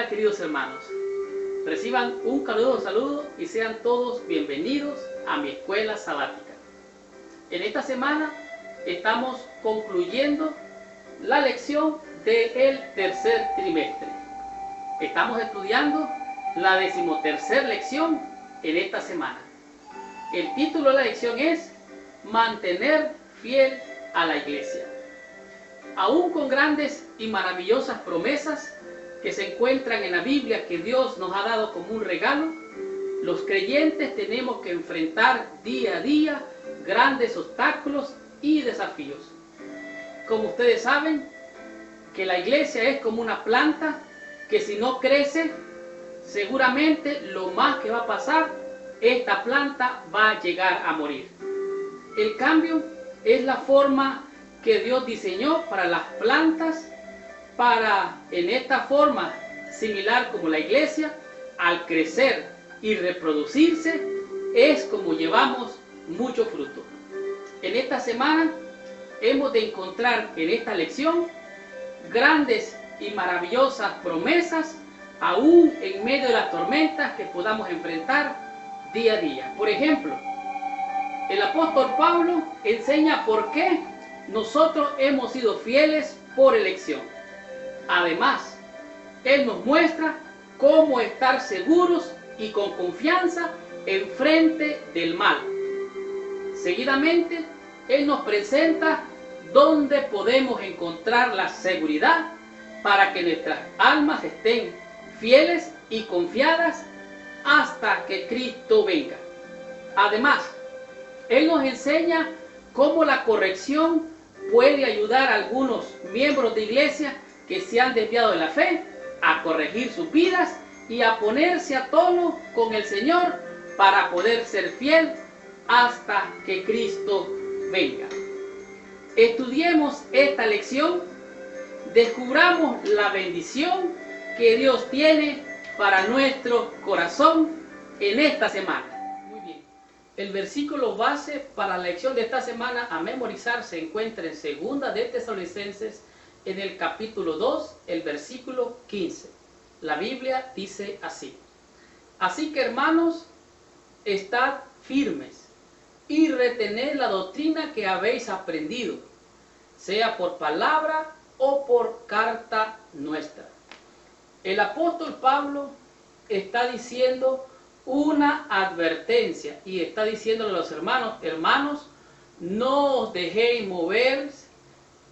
Hola queridos hermanos, reciban un caluroso saludo y sean todos bienvenidos a mi escuela sabática. En esta semana estamos concluyendo la lección del tercer trimestre. Estamos estudiando la 13ª lección en esta semana. El título de la lección es Mantener fiel a la iglesia. Aún con grandes y maravillosas promesas que se encuentran en la Biblia que Dios nos ha dado como un regalo, los creyentes tenemos que enfrentar día a día grandes obstáculos y desafíos. Como ustedes saben, que la iglesia es como una planta que si no crece, seguramente lo más que va a pasar, esta planta va a llegar a morir. El cambio es la forma que Dios diseñó para las plantas, para en esta forma similar como la iglesia, al crecer y reproducirse, es como llevamos mucho fruto. En esta semana hemos de encontrar en esta lección grandes y maravillosas promesas, aún en medio de las tormentas que podamos enfrentar día a día. Por ejemplo, el apóstol Pablo enseña por qué nosotros hemos sido fieles por elección. Además, él nos muestra cómo estar seguros y con confianza en frente del mal. Seguidamente, él nos presenta dónde podemos encontrar la seguridad para que nuestras almas estén fieles y confiadas hasta que Cristo venga. Además, él nos enseña cómo la corrección puede ayudar a algunos miembros de iglesia que se han desviado de la fe a corregir sus vidas y a ponerse a tono con el Señor para poder ser fiel hasta que Cristo venga. Estudiemos esta lección, descubramos la bendición que Dios tiene para nuestro corazón en esta semana. Muy bien. El versículo base para la lección de esta semana a memorizar se encuentra en 2 de Tesalonicenses, en el capítulo 2, el versículo 15. La Biblia dice así: Así que hermanos, estad firmes y retened la doctrina que habéis aprendido, sea por palabra o por carta nuestra. El apóstol Pablo está diciendo una advertencia y está diciéndole a los hermanos, no os dejéis mover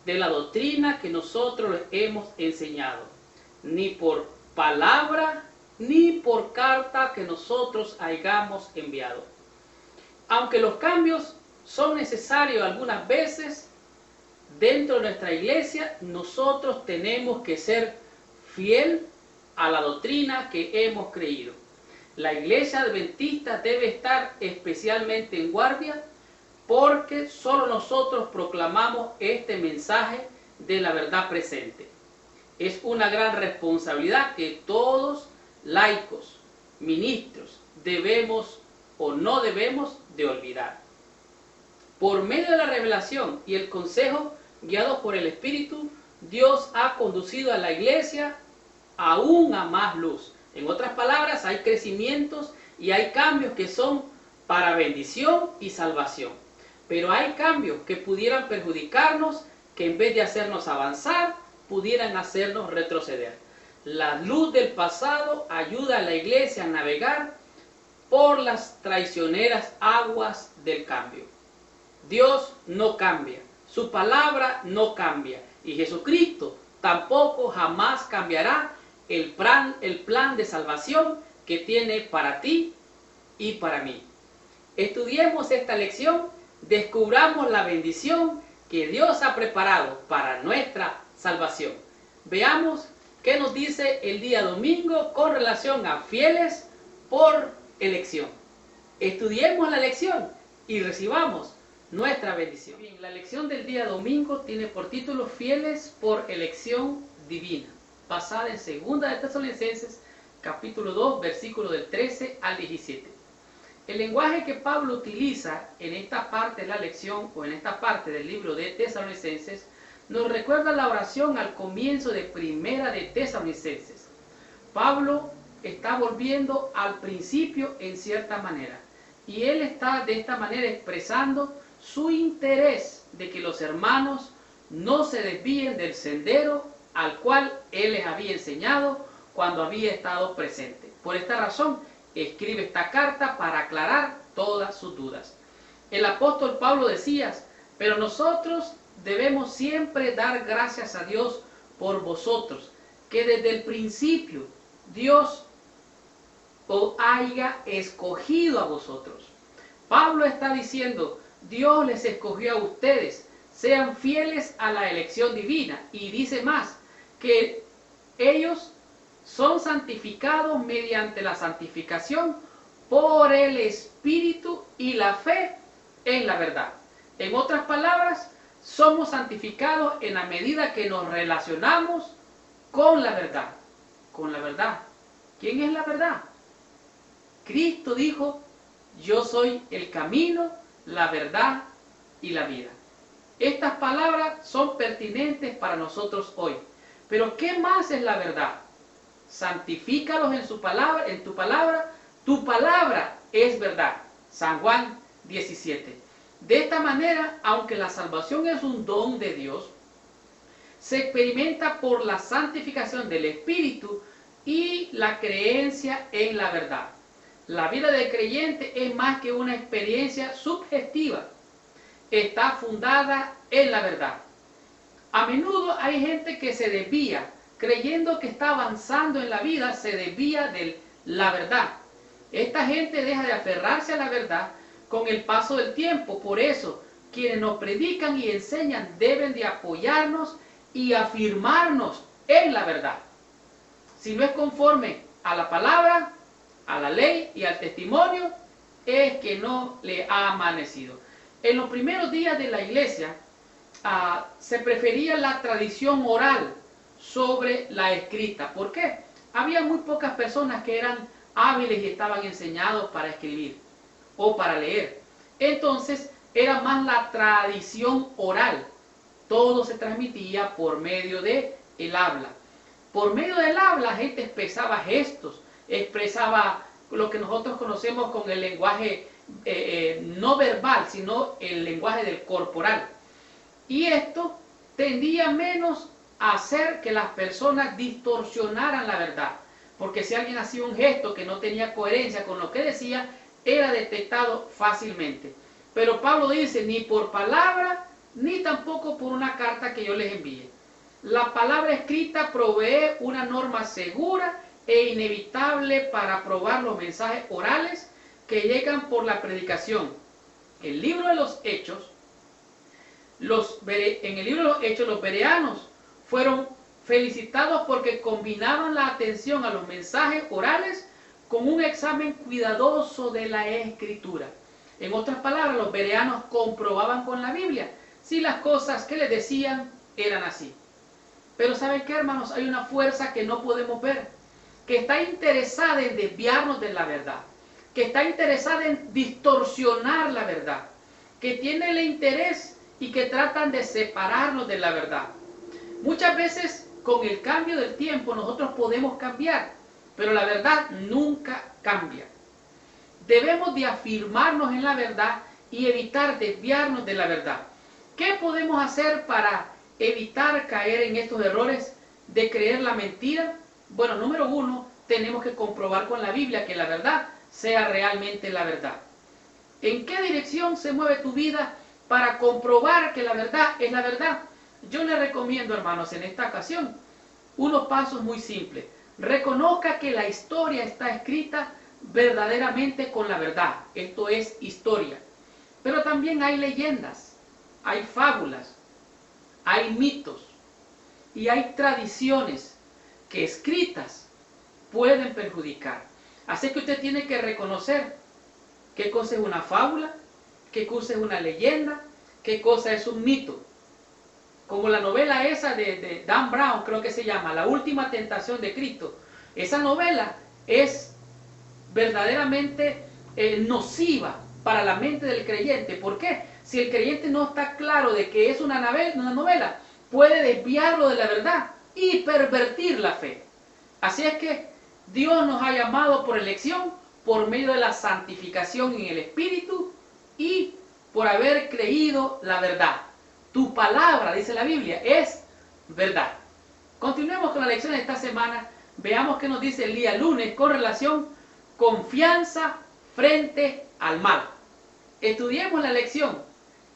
de la doctrina que nosotros les hemos enseñado, ni por palabra ni por carta que nosotros hayamos enviado. Aunque los cambios son necesarios algunas veces dentro de nuestra iglesia, nosotros tenemos que ser fiel a la doctrina que hemos creído. La iglesia adventista debe estar especialmente en guardia porque solo nosotros proclamamos este mensaje de la verdad presente. Es una gran responsabilidad que todos, laicos, ministros, debemos o no debemos de olvidar. Por medio de la revelación y el consejo guiado por el Espíritu, Dios ha conducido a la iglesia aún a más luz. En otras palabras, hay crecimientos y hay cambios que son para bendición y salvación. Pero hay cambios que pudieran perjudicarnos, que en vez de hacernos avanzar, pudieran hacernos retroceder. La luz del pasado ayuda a la iglesia a navegar por las traicioneras aguas del cambio. Dios no cambia, su palabra no cambia, y Jesucristo tampoco jamás cambiará el plan de salvación que tiene para ti y para mí. Estudiemos esta lección, descubramos la bendición que Dios ha preparado para nuestra salvación. Veamos qué nos dice el día domingo con relación a fieles por elección. Estudiemos la lección y recibamos nuestra bendición. Bien, la lección del día domingo tiene por título Fieles por elección divina, basada en 2 de Tesalonicenses, capítulo 2, versículo del 13 al 17. El lenguaje que Pablo utiliza en esta parte de la lección o en esta parte del libro de Tesalonicenses nos recuerda la oración al comienzo de Primera de Tesalonicenses. Pablo está volviendo al principio en cierta manera. Y él está de esta manera expresando su interés de que los hermanos no se desvíen del sendero al cual él les había enseñado cuando había estado presente. Por esta razón, escribe esta carta para aclarar todas sus dudas. El apóstol Pablo decía, pero nosotros debemos siempre dar gracias a Dios por vosotros, que desde el principio Dios os haya escogido a vosotros. Pablo está diciendo, Dios les escogió a ustedes, sean fieles a la elección divina. Y dice más, que ellos son santificados mediante la santificación por el Espíritu y la fe en la verdad. En otras palabras, somos santificados en la medida que nos relacionamos con la verdad. Con la verdad. ¿Quién es la verdad? Cristo dijo, yo soy el camino, la verdad y la vida. Estas palabras son pertinentes para nosotros hoy. Pero ¿qué más es la verdad? Santifícalos en su palabra, en tu palabra es verdad. San Juan 17. De esta manera, aunque la salvación es un don de Dios, se experimenta por la santificación del Espíritu y la creencia en la verdad. La vida del creyente es más que una experiencia subjetiva. Está fundada en la verdad. A menudo hay gente que se desvía, creyendo que está avanzando en la vida, se desvía de la verdad. Esta gente deja de aferrarse a la verdad con el paso del tiempo. Por eso, quienes nos predican y enseñan deben de apoyarnos y afirmarnos en la verdad. Si no es conforme a la palabra, a la ley y al testimonio, es que no le ha amanecido. En los primeros días de la iglesia, se prefería la tradición oral sobre la escrita. ¿Por qué? Había muy pocas personas que eran hábiles y estaban enseñados para escribir o para leer. Entonces, era más la tradición oral. Todo se transmitía por medio del habla. Por medio del habla, la gente expresaba gestos, expresaba lo que nosotros conocemos con el lenguaje no verbal, sino el lenguaje del corporal. Y esto tendía menos a hacer que las personas distorsionaran la verdad. Porque si alguien hacía un gesto que no tenía coherencia con lo que decía, era detectado fácilmente. Pero Pablo dice, ni por palabra, ni tampoco por una carta que yo les envíe. La palabra escrita provee una norma segura e inevitable para probar los mensajes orales que llegan por la predicación. El libro de los Hechos, en el libro de los Hechos, los bereanos fueron felicitados porque combinaban la atención a los mensajes orales con un examen cuidadoso de la escritura. En otras palabras, los bereanos comprobaban con la Biblia si las cosas que les decían eran así. Pero ¿saben qué, hermanos? Hay una fuerza que no podemos ver, que está interesada en desviarnos de la verdad, que está interesada en distorsionar la verdad, que tiene el interés y que tratan de separarnos de la verdad. Muchas veces, con el cambio del tiempo, nosotros podemos cambiar, pero la verdad nunca cambia. Debemos de afirmarnos en la verdad y evitar desviarnos de la verdad. ¿Qué podemos hacer para evitar caer en estos errores de creer la mentira? Bueno, número uno, tenemos que comprobar con la Biblia que la verdad sea realmente la verdad. ¿En qué dirección se mueve tu vida para comprobar que la verdad es la verdad? Yo les recomiendo, hermanos, en esta ocasión, unos pasos muy simples. Reconozca que la historia está escrita verdaderamente con la verdad. Esto es historia. Pero también hay leyendas, hay fábulas, hay mitos y hay tradiciones que escritas pueden perjudicar. Así que usted tiene que reconocer qué cosa es una fábula, qué cosa es una leyenda, qué cosa es un mito. Como la novela esa de Dan Brown, creo que se llama, La Última Tentación de Cristo. Esa novela es verdaderamente nociva para la mente del creyente. ¿Por qué? Si el creyente no está claro de que es una novela, puede desviarlo de la verdad y pervertir la fe. Así es que Dios nos ha llamado por elección, por medio de la santificación en el Espíritu y por haber creído la verdad. Tu palabra, dice la Biblia, es verdad. Continuemos con la lección de esta semana. Veamos qué nos dice el día lunes con relación confianza frente al mal. Estudiemos la lección.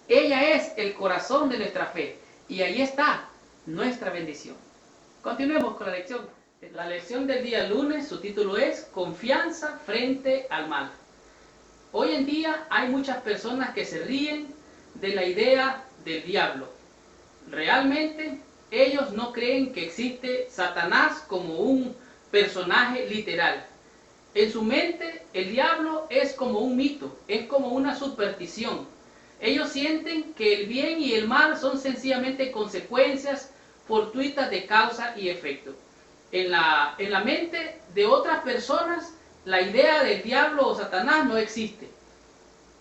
Ella es el corazón de nuestra fe y ahí está nuestra bendición. Continuemos con la lección. La lección del día lunes, su título es Confianza frente al mal. Hoy en día hay muchas personas que se ríen de la idea del diablo. Realmente ellos no creen que existe Satanás como un personaje literal. En su mente el diablo es como un mito, es como una superstición. Ellos sienten que el bien y el mal son sencillamente consecuencias fortuitas de causa y efecto. En la mente de otras personas la idea del diablo o Satanás no existe.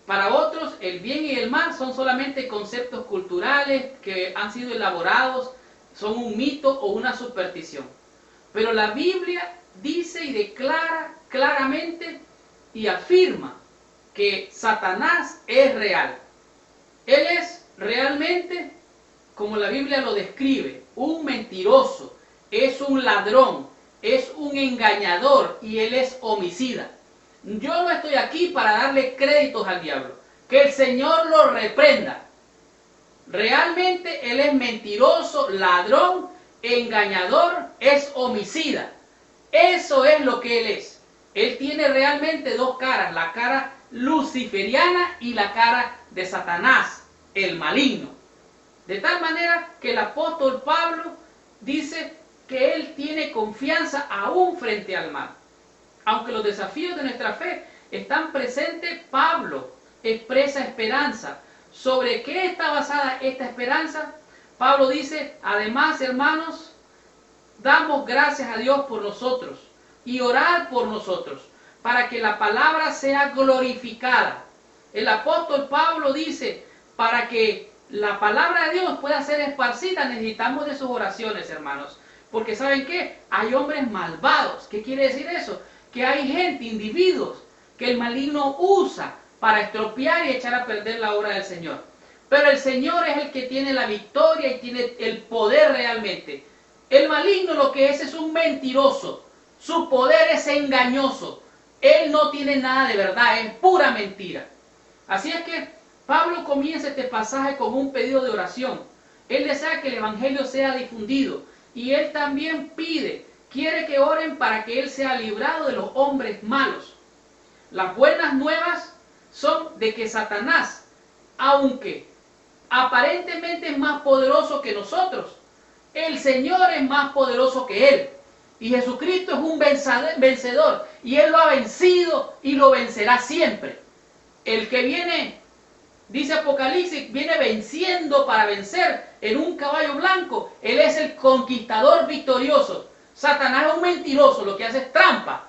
Para otros el bien y el mal son solamente conceptos culturales que han sido elaborados, son un mito o una superstición. Pero la Biblia dice y declara claramente y afirma que Satanás es real. Él es realmente, como la Biblia lo describe, un mentiroso, es un ladrón, es un engañador y él es homicida. Yo no estoy aquí para darle créditos al diablo. Que el Señor lo reprenda. Realmente él es mentiroso, ladrón, engañador, es homicida. Eso es lo que él es. Él tiene realmente dos caras, la cara luciferiana y la cara de Satanás, el maligno. De tal manera que el apóstol Pablo dice que él tiene confianza aún frente al mal. Aunque los desafíos de nuestra fe están presentes, Pablo expresa esperanza. ¿Sobre qué está basada esta esperanza? Pablo dice, además, hermanos, damos gracias a Dios por nosotros y orad por nosotros, para que la palabra sea glorificada. El apóstol Pablo dice, para que la palabra de Dios pueda ser esparcida, necesitamos de sus oraciones, hermanos. Porque ¿saben qué? Hay hombres malvados. ¿Qué quiere decir eso? Que hay gente, individuos, que el maligno usa para estropear y echar a perder la obra del Señor. Pero el Señor es el que tiene la victoria y tiene el poder realmente. El maligno lo que es un mentiroso. Su poder es engañoso. Él no tiene nada de verdad, es pura mentira. Así es que Pablo comienza este pasaje con un pedido de oración. Él desea que el Evangelio sea difundido. Y él también quiere que oren para que él sea librado de los hombres malos. Las buenas nuevas son de que Satanás, aunque aparentemente es más poderoso que nosotros, el Señor es más poderoso que él. Y Jesucristo es un vencedor. Y él lo ha vencido y lo vencerá siempre. El que viene, dice Apocalipsis, viene venciendo para vencer en un caballo blanco. Él es el conquistador victorioso. Satanás es un mentiroso, lo que hace es trampa.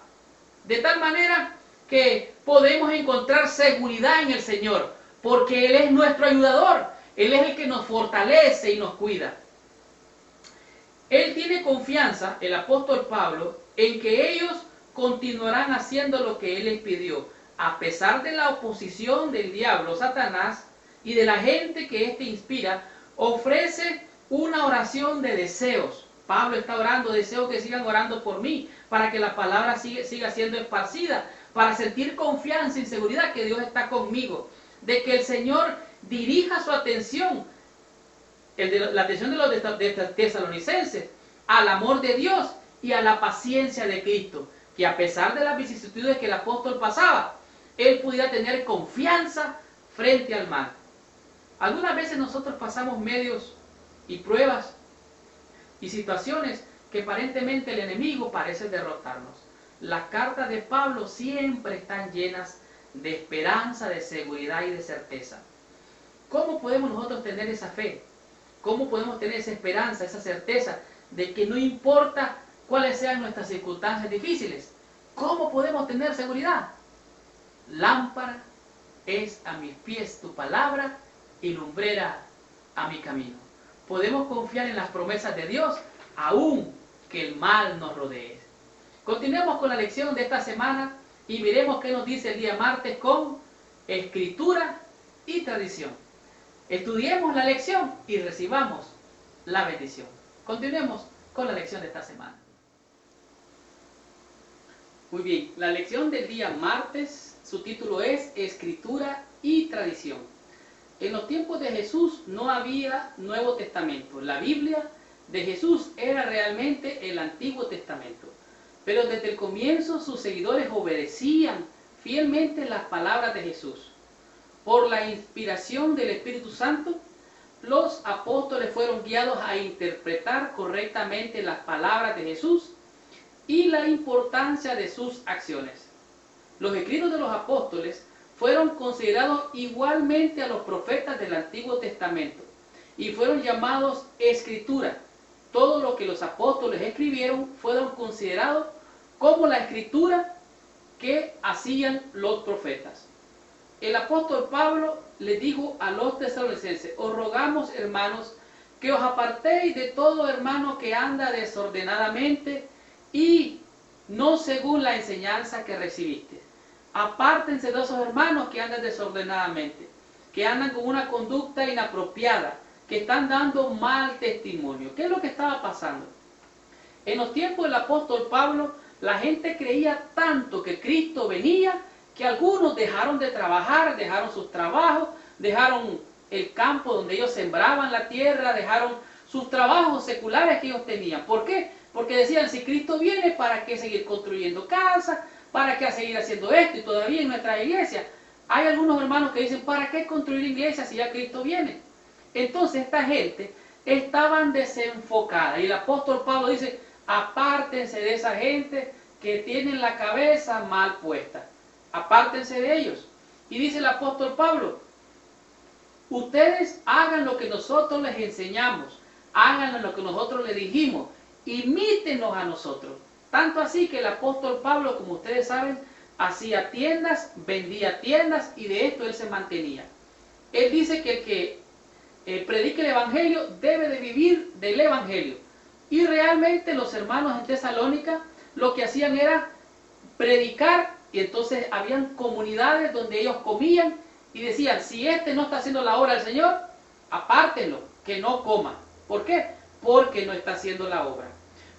De tal manera que podemos encontrar seguridad en el Señor, porque Él es nuestro ayudador. Él es el que nos fortalece y nos cuida. Él tiene confianza, el apóstol Pablo, en que ellos continuarán haciendo lo que Él les pidió, a pesar de la oposición del diablo, Satanás, y de la gente que éste inspira. Ofrece una oración de deseos. Pablo está orando, deseo que sigan orando por mí, para que la palabra siga siendo esparcida, para sentir confianza y seguridad que Dios está conmigo, de que el Señor dirija su atención, la atención de los tesalonicenses, al amor de Dios y a la paciencia de Cristo, que a pesar de las vicisitudes que el apóstol pasaba, él pudiera tener confianza frente al mal. Algunas veces nosotros pasamos medios y pruebas y situaciones que aparentemente el enemigo parece derrotarnos. Las cartas de Pablo siempre están llenas de esperanza, de seguridad y de certeza. ¿Cómo podemos nosotros tener esa fe? ¿Cómo podemos tener esa esperanza, esa certeza de que no importa cuáles sean nuestras circunstancias difíciles? ¿Cómo podemos tener seguridad? Lámpara es a mis pies tu palabra y lumbrera a mi camino. Podemos confiar en las promesas de Dios, aun que el mal nos rodee. Continuemos con la lección de esta semana y veremos qué nos dice el día martes con escritura y tradición. Estudiemos la lección y recibamos la bendición. Continuemos con la lección de esta semana. Muy bien, la lección del día martes, su título es Escritura y Tradición. En los tiempos de Jesús no había Nuevo Testamento. La Biblia de Jesús era realmente el Antiguo Testamento. Pero desde el comienzo sus seguidores obedecían fielmente las palabras de Jesús. Por la inspiración del Espíritu Santo, los apóstoles fueron guiados a interpretar correctamente las palabras de Jesús y la importancia de sus acciones. Los escritos de los apóstoles fueron considerados igualmente a los profetas del Antiguo Testamento y fueron llamados escritura. Todo lo que los apóstoles escribieron fueron considerados como la escritura que hacían los profetas. El apóstol Pablo le dijo a los tesalonicenses: os rogamos, hermanos, que os apartéis de todo hermano que anda desordenadamente y no según la enseñanza que recibiste. Apártense de esos hermanos que andan desordenadamente, que andan con una conducta inapropiada, que están dando mal testimonio. ¿Qué es lo que estaba pasando? En los tiempos del apóstol Pablo, la gente creía tanto que Cristo venía, que algunos dejaron de trabajar, dejaron sus trabajos, dejaron el campo donde ellos sembraban la tierra, dejaron sus trabajos seculares que ellos tenían. ¿Por qué? Porque decían, si Cristo viene, ¿para qué seguir construyendo casas? ¿Para qué seguir haciendo esto? Y todavía en nuestra iglesia hay algunos hermanos que dicen, ¿para qué construir iglesias si ya Cristo viene? Entonces esta gente estaban desenfocada. Y el apóstol Pablo dice, apártense de esa gente que tienen la cabeza mal puesta. Apártense de ellos. Y dice el apóstol Pablo, ustedes hagan lo que nosotros les enseñamos, hagan lo que nosotros les dijimos, imítenos a nosotros. Tanto así que el apóstol Pablo, como ustedes saben, hacía tiendas, vendía tiendas y de esto él se mantenía. Él dice que el que predique el evangelio debe de vivir del evangelio. Y realmente los hermanos en Tesalónica lo que hacían era predicar, y entonces habían comunidades donde ellos comían y decían, si este no está haciendo la obra del Señor, apártenlo, que no coma. ¿Por qué? Porque no está haciendo la obra.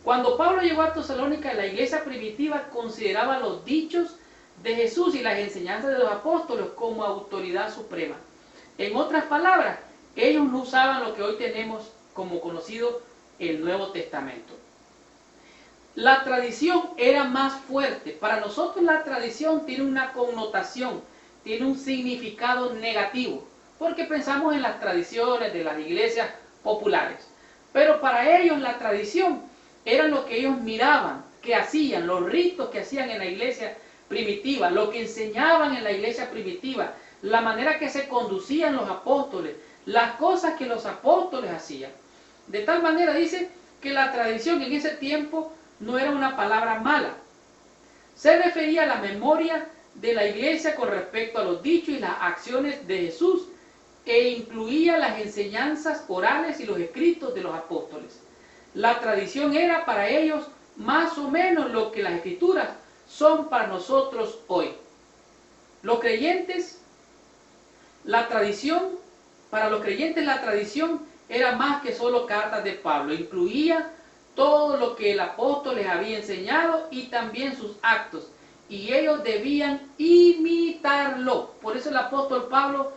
Cuando Pablo llegó a Tesalónica, la iglesia primitiva consideraba los dichos de Jesús y las enseñanzas de los apóstoles como autoridad suprema. En otras palabras, ellos no usaban lo que hoy tenemos como conocido el Nuevo Testamento. La tradición era más fuerte. Para nosotros la tradición tiene una connotación, tiene un significado negativo, porque pensamos en las tradiciones de las iglesias populares. Pero para ellos la tradición era lo que ellos miraban, que hacían, los ritos que hacían en la iglesia primitiva, lo que enseñaban en la iglesia primitiva, la manera que se conducían los apóstoles, las cosas que los apóstoles hacían. De tal manera dice que la tradición en ese tiempo no era una palabra mala. Se refería a la memoria de la iglesia con respecto a los dichos y las acciones de Jesús e incluía las enseñanzas orales y los escritos de los apóstoles. La tradición era para ellos más o menos lo que las escrituras son para nosotros hoy. Los creyentes, para los creyentes la tradición era más que solo cartas de Pablo, incluía todo lo que el apóstol les había enseñado y también sus actos, y ellos debían imitarlo. Por eso el apóstol Pablo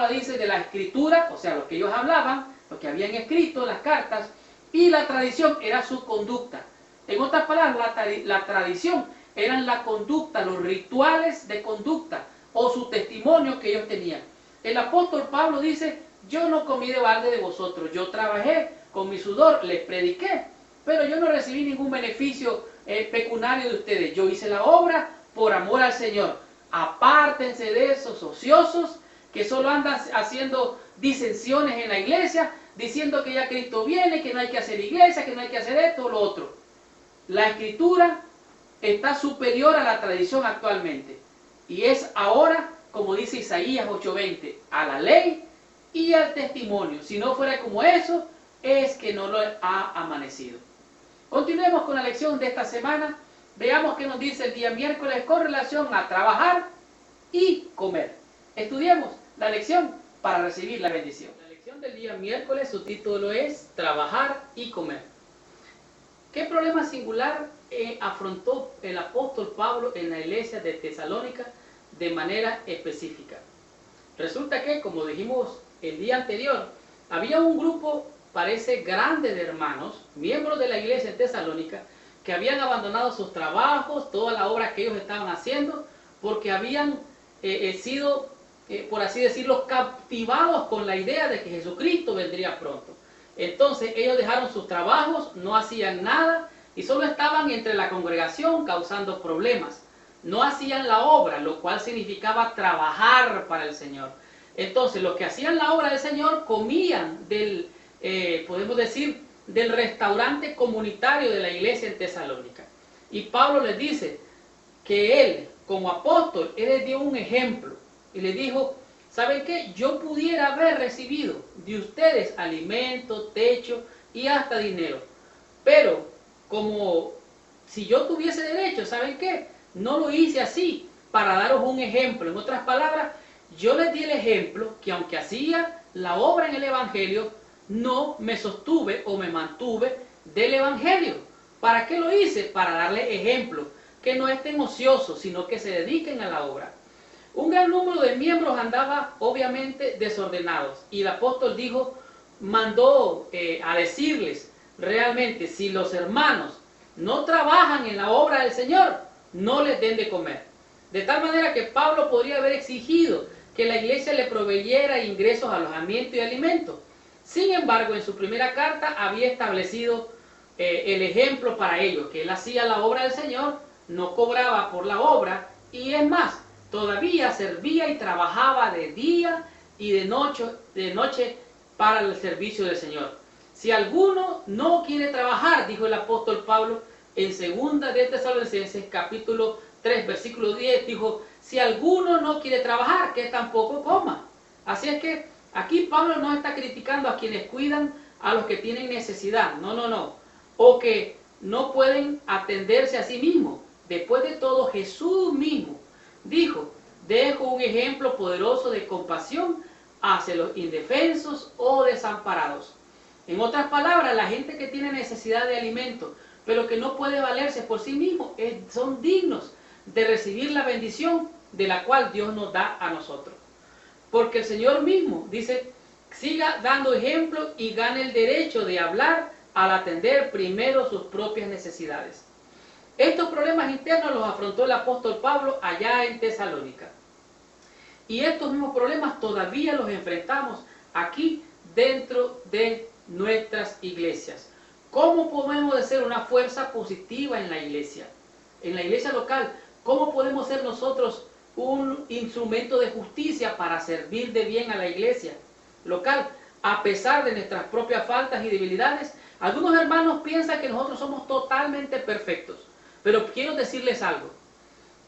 dice de la escritura, o sea, lo que ellos hablaban, lo que habían escrito, las cartas, y la tradición era su conducta. En otras palabras, la tradición eran la conducta, los rituales de conducta o su testimonio que ellos tenían. El apóstol Pablo dice, yo no comí de balde de vosotros, yo trabajé con mi sudor, les prediqué, pero yo no recibí ningún beneficio pecuniario de ustedes. Yo hice la obra por amor al Señor. Apártense de esos ociosos que solo andan haciendo disensiones en la iglesia, diciendo que ya Cristo viene, que no hay que hacer iglesia, que no hay que hacer esto o lo otro. La escritura está superior a la tradición actualmente. Y es ahora, como dice Isaías 8:20, a la ley y al testimonio. Si no fuera como eso, es que no lo ha amanecido. Continuemos con la lección de esta semana veamos qué nos dice el día miércoles con relación a trabajar y comer. Estudiemos la lección para recibir la bendición. La lección del día miércoles, su título es Trabajar y comer. ¿Qué problema singular afrontó el apóstol Pablo en la iglesia de Tesalónica de manera específica? Resulta que, como dijimos el día anterior, había un grupo, parece grande, de hermanos, miembros de la iglesia en Tesalónica, que habían abandonado sus trabajos, toda la obra que ellos estaban haciendo, porque habían sido, por así decirlo, captivados con la idea de que Jesucristo vendría pronto. Entonces ellos dejaron sus trabajos, no hacían nada y solo estaban entre la congregación causando problemas. No hacían la obra, lo cual significaba trabajar para el Señor. Entonces los que hacían la obra del Señor comían del, podemos decir, del restaurante comunitario de la iglesia en Tesalónica. Y Pablo les dice que él, como apóstol, él les dio un ejemplo y les dijo: ¿saben qué? Yo pudiera haber recibido de ustedes alimento, techo y hasta dinero. Pero como si yo tuviese derecho, ¿saben qué? No lo hice así para daros un ejemplo. En otras palabras, yo les di el ejemplo que aunque hacía la obra en el Evangelio, no me sostuve o me mantuve del Evangelio. ¿Para qué lo hice? Para darles ejemplo, que no estén ociosos, sino que se dediquen a la obra. Un gran número de miembros andaba obviamente desordenados y el apóstol mandó a decirles realmente: si los hermanos no trabajan en la obra del Señor, no les den de comer. De tal manera que Pablo podría haber exigido que la iglesia le proveyera ingresos, alojamiento y alimentos. Sin embargo, en su primera carta había establecido el ejemplo para ellos, que él hacía la obra del Señor, no cobraba por la obra y es más, todavía servía y trabajaba de día y de noche para el servicio del Señor. Si alguno no quiere trabajar, dijo el apóstol Pablo en 2 de Tesalonicenses capítulo 3 versículo 10, dijo: si alguno no quiere trabajar, que tampoco coma. Así es que aquí Pablo no está criticando a quienes cuidan a los que tienen necesidad, no, o que no pueden atenderse a sí mismos. Después de todo, Jesús mismo dijo: dejo un ejemplo poderoso de compasión hacia los indefensos o desamparados. En otras palabras, la gente que tiene necesidad de alimento, pero que no puede valerse por sí mismo, son dignos de recibir la bendición de la cual Dios nos da a nosotros. Porque el Señor mismo dice: siga dando ejemplo y gane el derecho de hablar al atender primero sus propias necesidades. Estos problemas internos los afrontó el apóstol Pablo allá en Tesalónica. Y estos mismos problemas todavía los enfrentamos aquí dentro de nuestras iglesias. ¿Cómo podemos ser una fuerza positiva en la iglesia? En la iglesia local, ¿cómo podemos ser nosotros un instrumento de justicia para servir de bien a la iglesia local? A pesar de nuestras propias faltas y debilidades, algunos hermanos piensan que nosotros somos totalmente perfectos. Pero quiero decirles algo,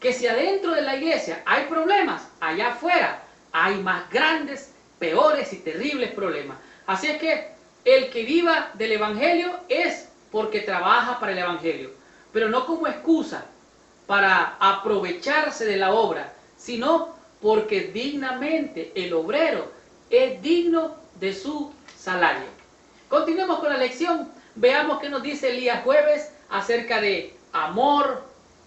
que si adentro de la iglesia hay problemas, allá afuera hay más grandes, peores y terribles problemas. Así es que el que viva del Evangelio es porque trabaja para el Evangelio, pero no como excusa para aprovecharse de la obra, sino porque dignamente el obrero es digno de su salario. Continuemos con la lección. Veamos qué nos dice el día jueves acerca de amor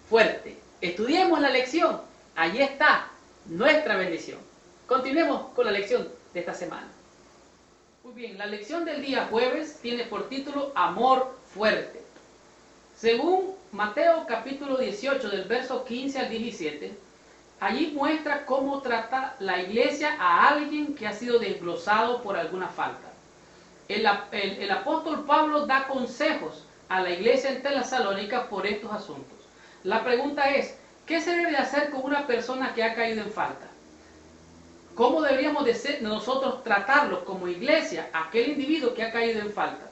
fuerte. Estudiemos la lección. Allí está nuestra bendición. Continuemos con la lección de esta semana. Muy bien, la lección del día jueves tiene por título Amor fuerte. Según Mateo capítulo 18 del verso 15 al 17, allí muestra cómo trata la iglesia a alguien que ha sido desglosado por alguna falta. El apóstol Pablo da consejos a la iglesia en Tesalónica por estos asuntos. La pregunta es: ¿qué se debe hacer con una persona que ha caído en falta? ¿Cómo deberíamos de nosotros tratarlo como iglesia, aquel individuo que ha caído en falta?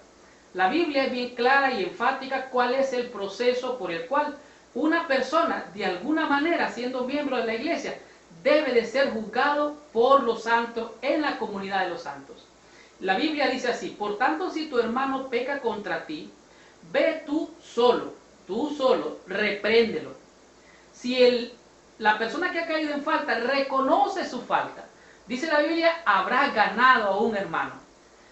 La Biblia es bien clara y enfática cuál es el proceso por el cual una persona, de alguna manera, siendo miembro de la iglesia, debe de ser juzgado por los santos en la comunidad de los santos. La Biblia dice así: por tanto, si tu hermano peca contra ti, ve tú solo tú solo, repréndelo. Si la persona que ha caído en falta reconoce su falta, dice la Biblia, habrá ganado a un hermano.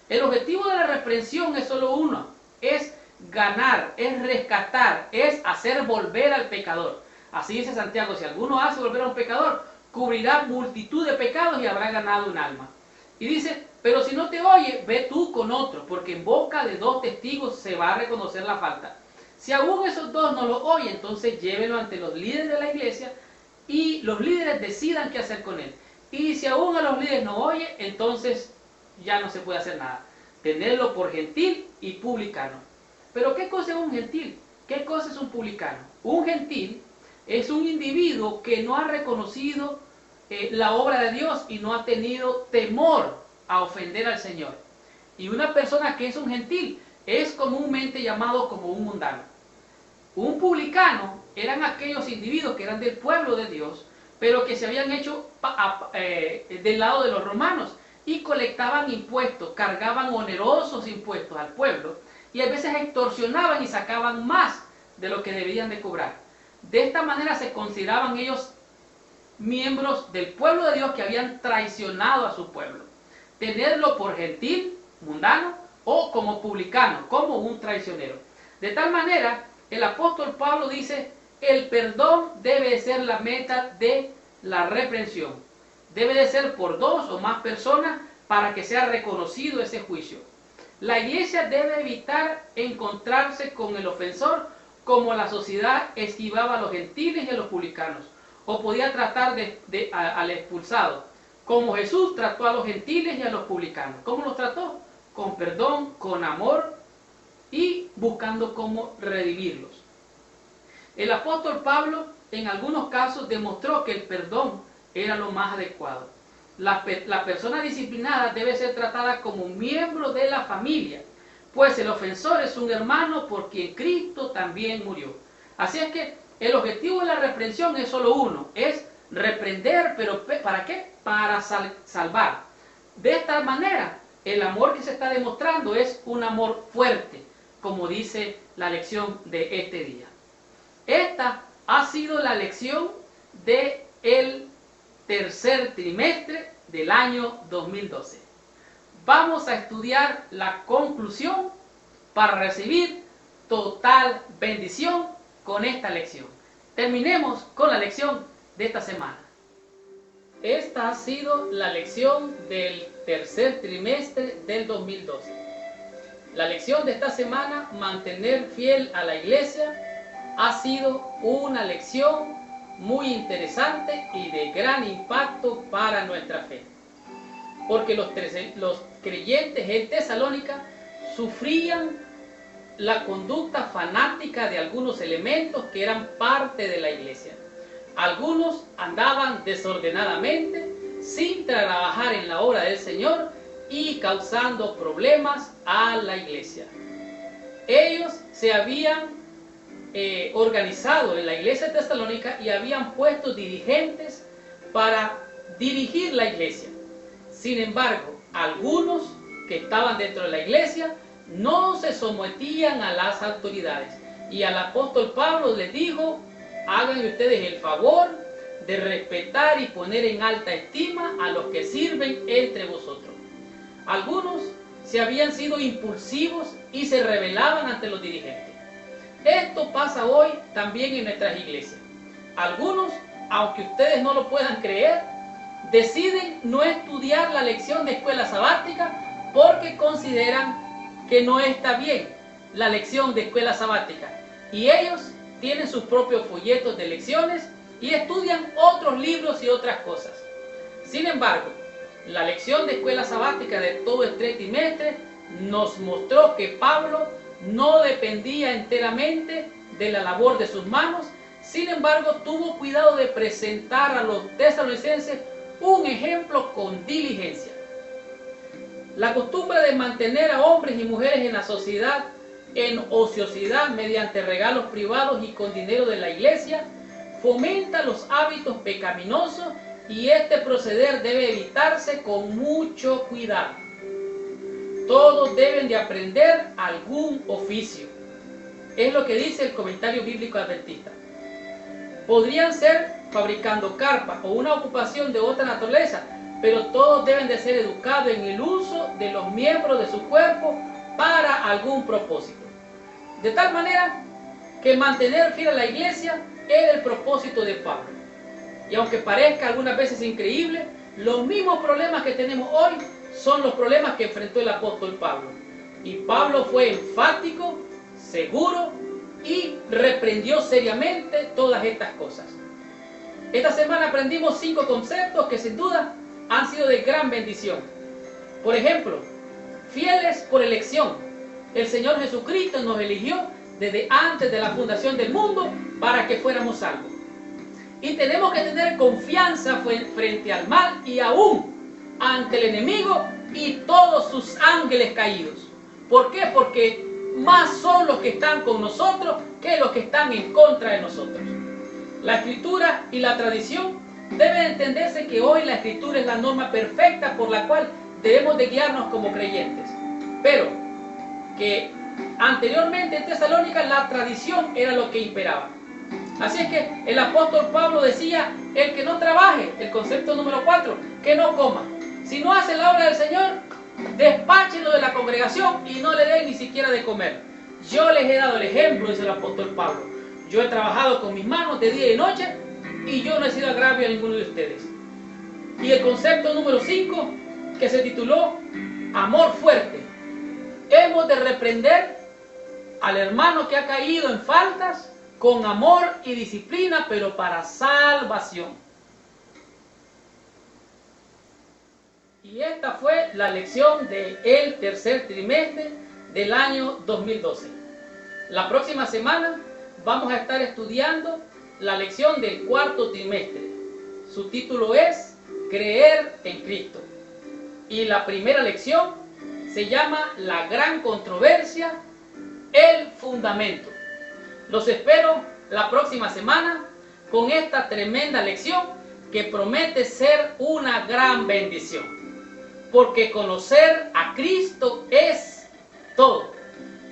El objetivo de la reprensión es solo uno, es ganar, es rescatar, es hacer volver al pecador. Así dice Santiago, si alguno hace volver a un pecador, cubrirá multitud de pecados y habrá ganado un alma. Y dice, pero si no te oye, ve tú con otro, porque en boca de 2 testigos se va a reconocer la falta. Si aún esos 2 no lo oyen, entonces llévelo ante los líderes de la iglesia y los líderes decidan qué hacer con él. Y si aún a los líderes no oye, entonces ya no se puede hacer nada. Tenerlo por gentil y publicano. Pero ¿qué cosa es un gentil? ¿Qué cosa es un publicano? Un gentil es un individuo que no ha reconocido la obra de Dios y no ha tenido temor a ofender al Señor. Y una persona que es un gentil es comúnmente llamado como un mundano. Un publicano eran aquellos individuos que eran del pueblo de Dios, pero que se habían hecho del lado de los romanos y colectaban impuestos, cargaban onerosos impuestos al pueblo y a veces extorsionaban y sacaban más de lo que debían de cobrar. De esta manera se consideraban ellos miembros del pueblo de Dios que habían traicionado a su pueblo. Tenerlo por gentil, mundano, o como publicano, como un traicionero. De tal manera, el apóstol Pablo dice, el perdón debe ser la meta de la reprensión. Debe de ser por 2 o más personas para que sea reconocido ese juicio. La iglesia debe evitar encontrarse con el ofensor como la sociedad esquivaba a los gentiles y a los publicanos, o podía tratar al expulsado, como Jesús trató a los gentiles y a los publicanos. ¿Cómo los trató? Con perdón, con amor y buscando cómo redimirlos. El apóstol Pablo en algunos casos demostró que el perdón era lo más adecuado. La persona disciplinada debe ser tratada como miembro de la familia, pues el ofensor es un hermano por quien Cristo también murió. Así es que el objetivo de la reprensión es solo uno, es reprender, pero ¿para qué? Para salvar. De esta manera, el amor que se está demostrando es un amor fuerte, como dice la lección de este día. Esta ha sido la lección del tercer trimestre del año 2012. Vamos a estudiar la conclusión para recibir total bendición con esta lección. Terminemos con la lección de esta semana. Esta ha sido la lección del tercer trimestre del 2012. La lección de esta semana, mantener fiel a la iglesia, ha sido una lección muy interesante y de gran impacto para nuestra fe. Porque los creyentes en Tesalónica sufrían la conducta fanática de algunos elementos que eran parte de la iglesia. Algunos andaban desordenadamente, sin trabajar en la obra del Señor y causando problemas a la iglesia. Ellos se habían organizado en la iglesia de Tesalónica y habían puesto dirigentes para dirigir la iglesia. Sin embargo, algunos que estaban dentro de la iglesia no se sometían a las autoridades. Y al apóstol Pablo les dijo, hagan ustedes el favor de respetar y poner en alta estima a los que sirven entre vosotros. Algunos se habían sido impulsivos y se rebelaban ante los dirigentes. Esto pasa hoy también en nuestras iglesias. Algunos, aunque ustedes no lo puedan creer, deciden no estudiar la lección de escuela sabática porque consideran que no está bien la lección de escuela sabática. Y ellos tienen sus propios folletos de lecciones y estudian otros libros y otras cosas. Sin embargo, la lección de escuela sabática de todo este trimestre nos mostró que Pablo no dependía enteramente de la labor de sus manos. Sin embargo, tuvo cuidado de presentar a los tesalonicenses un ejemplo con diligencia. La costumbre de mantener a hombres y mujeres en la sociedad en ociosidad mediante regalos privados y con dinero de la iglesia fomenta los hábitos pecaminosos y este proceder debe evitarse con mucho cuidado. Todos deben de aprender algún oficio. Es lo que dice el comentario bíblico adventista. Podrían ser fabricando carpas o una ocupación de otra naturaleza, pero todos deben de ser educados en el uso de los miembros de su cuerpo para algún propósito. De tal manera que mantener fiel a la iglesia era el propósito de Pablo. Y aunque parezca algunas veces increíble, los mismos problemas que tenemos hoy son los problemas que enfrentó el apóstol Pablo. Y Pablo fue enfático, seguro y reprendió seriamente todas estas cosas. Esta semana aprendimos 5 conceptos que sin duda han sido de gran bendición. Por ejemplo, fieles por elección. El Señor Jesucristo nos eligió desde antes de la fundación del mundo para que fuéramos salvos. Y tenemos que tener confianza frente al mal y aún ante el enemigo y todos sus ángeles caídos. ¿Por qué? Porque más son los que están con nosotros que los que están en contra de nosotros. La Escritura y la tradición deben entenderse que hoy la Escritura es la norma perfecta por la cual debemos de guiarnos como creyentes. Pero que anteriormente en Tesalónica la tradición era lo que imperaba. Así es que el apóstol Pablo decía, el que no trabaje, el concepto número 4, que no coma. Si no hace la obra del Señor, despáchenlo de la congregación y no le den ni siquiera de comer. Yo les he dado el ejemplo, dice el apóstol Pablo. Yo he trabajado con mis manos de día y noche y yo no he sido agravio a ninguno de ustedes. Y el concepto número 5, que se tituló Amor fuerte. Hemos de reprender al hermano que ha caído en faltas con amor y disciplina, pero para salvación. Y esta fue la lección del tercer trimestre del año 2012. La próxima semana vamos a estar estudiando la lección del cuarto trimestre. Su título es Creer en Cristo. Y la primera lección se llama La gran controversia, el fundamento. Los espero la próxima semana con esta tremenda lección que promete ser una gran bendición. Porque conocer a Cristo es todo.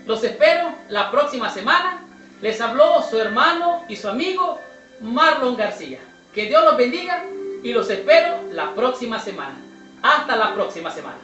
Los espero la próxima semana. Les habló su hermano y su amigo Marlon García. Que Dios los bendiga y los espero la próxima semana. Hasta la próxima semana.